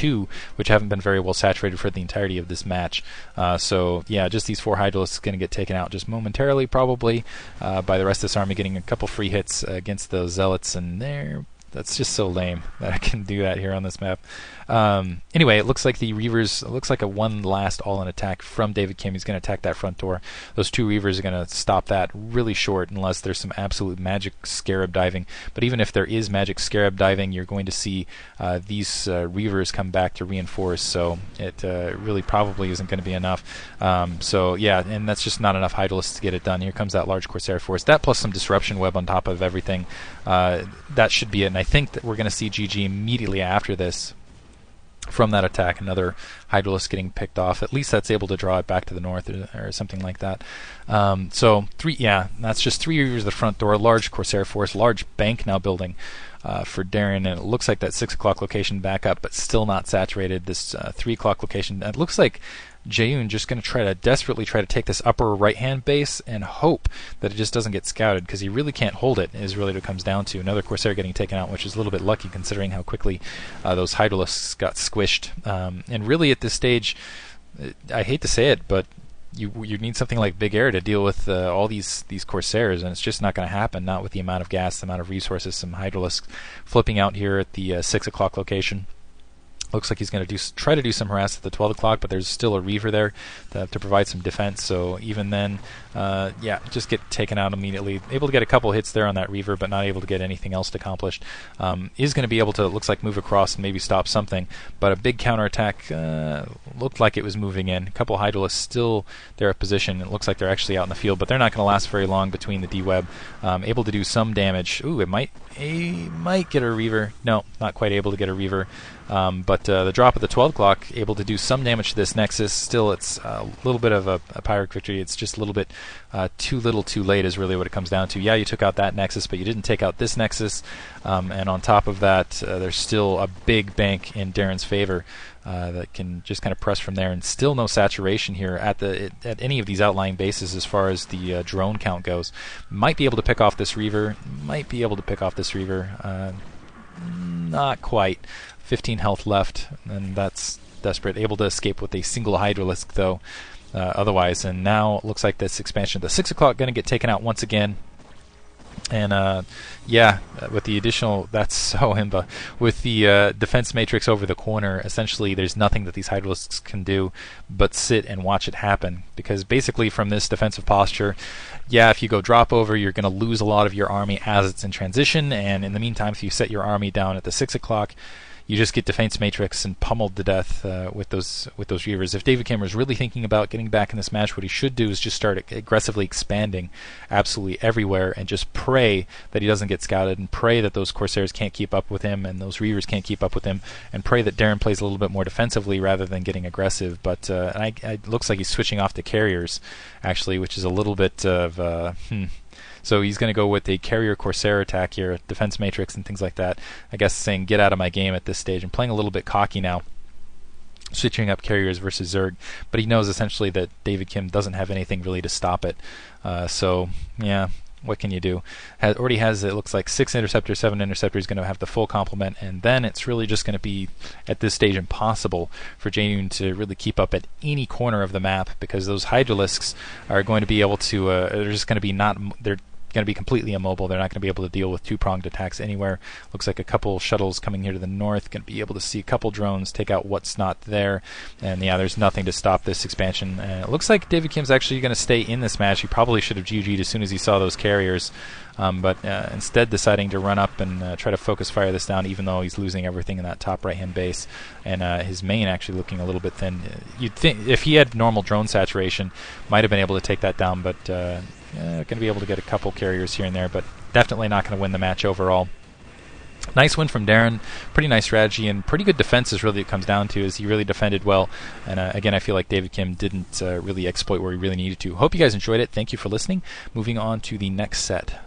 2, which haven't been very well saturated for the entirety of this match. So yeah, just these 4 Hydralisks going to get taken out just momentarily, probably, by the rest of this army getting a couple free hits against those Zealots, and that's just so lame that I can do that here on this map. Anyway, it looks like the Reavers, it looks like a one last all-in attack from David Kim. He's going to attack that front door. Those 2 Reavers are going to stop that really short unless there's some absolute magic Scarab diving. But even if there is magic Scarab diving, you're going to see these Reavers come back to reinforce, so it really probably isn't going to be enough. So yeah, and that's just not enough Hydralisks to get it done. Here comes that large Corsair force. That plus some Disruption Web on top of everything. That should be it, and I think that we're going to see GG immediately after this. From that attack, another Hydralisk getting picked off. At least that's able to draw it back to the north or something like that. So that's just 3 Reavers at the front door, large Corsair force, large bank now building for Darren, and it looks like that 6 o'clock location back up, but still not saturated. This 3 o'clock location, it looks like Jaeyun just going to desperately try to take this upper right-hand base and hope that it just doesn't get scouted, because he really can't hold it, is really what it comes down to. Another Corsair getting taken out, which is a little bit lucky considering how quickly those Hydralisks got squished. And really at this stage, I hate to say it, but you need something like Big Air to deal with all these Corsairs, and it's just not going to happen, not with the amount of gas, the amount of resources. Some Hydralisks flipping out here at the 6 o'clock location. Looks like he's going to try to do some harass at the 12 o'clock, but there's still a Reaver there to provide some defense. So even then, just get taken out immediately. Able to get a couple hits there on that Reaver, but not able to get anything else accomplished. Is going to be able to, it looks like, move across and maybe stop something. But a big counterattack looked like it was moving in. A couple Hydralisks still there at position. It looks like they're actually out in the field, but they're not going to last very long between the D-Web. Able to do some damage. Ooh, it might get a Reaver. No, not quite able to get a Reaver. But the drop at the 12 o'clock, able to do some damage to this Nexus. Still, it's a little bit of a Pyrrhic victory. It's just a little bit too little too late is really what it comes down to. Yeah, you took out that Nexus, but you didn't take out this Nexus. And on top of that, there's still a big bank in Darren's favor that can just kind of press from there. And still no saturation here at any of these outlying bases as far as the drone count goes. Might be able to pick off this Reaver. Not quite. 15 health left, and that's desperate. Able to escape with a single Hydralisk, though, otherwise. And now it looks like this expansion, the 6 o'clock, going to get taken out once again. And with the additional, that's so imba. With the defense matrix over the corner, essentially there's nothing that these Hydralisks can do but sit and watch it happen. Because basically from this defensive posture, if you go drop over, you're going to lose a lot of your army as it's in transition. And in the meantime, if you set your army down at the 6 o'clock, you just get defense matrix and pummeled to death with those Reavers. If David Kim is really thinking about getting back in this match, what he should do is just start aggressively expanding absolutely everywhere and just pray that he doesn't get scouted, and pray that those Corsairs can't keep up with him and those Reavers can't keep up with him, and pray that Darren plays a little bit more defensively rather than getting aggressive. But it looks like he's switching off to carriers, actually, which is a little bit of... So he's going to go with a carrier Corsair attack here, defense matrix and things like that. I guess saying get out of my game at this stage, and playing a little bit cocky now, switching up carriers versus Zerg. But he knows essentially that David Kim doesn't have anything really to stop it. What can you do? Already has, it looks like, 6 interceptors, 7 interceptors, going to have the full complement, and then it's really just going to be, at this stage, impossible for Jaeyun to really keep up at any corner of the map, because those Hydralisks are going to be able to, they're just going to be they're going to be completely immobile. They're not going to be able to deal with two-pronged attacks anywhere. Looks like a couple shuttles coming here to the north, going to be able to see a couple drones take out what's not there, and there's nothing to stop this expansion. It looks like David Kim's actually going to stay in this match. He probably should have GG'd as soon as he saw those carriers, but instead deciding to run up and try to focus fire this down, even though he's losing everything in that top right-hand base, and his main actually looking a little bit thin. You'd think if he had normal drone saturation, might have been able to take that down, but going to be able to get a couple carriers here and there, but definitely not going to win the match overall. Nice win from Darren. Pretty nice strategy and pretty good defense is really what it comes down to, is he really defended well. And again, I feel like David Kim didn't really exploit where he really needed to. Hope you guys enjoyed it. Thank you for listening. Moving on to the next set.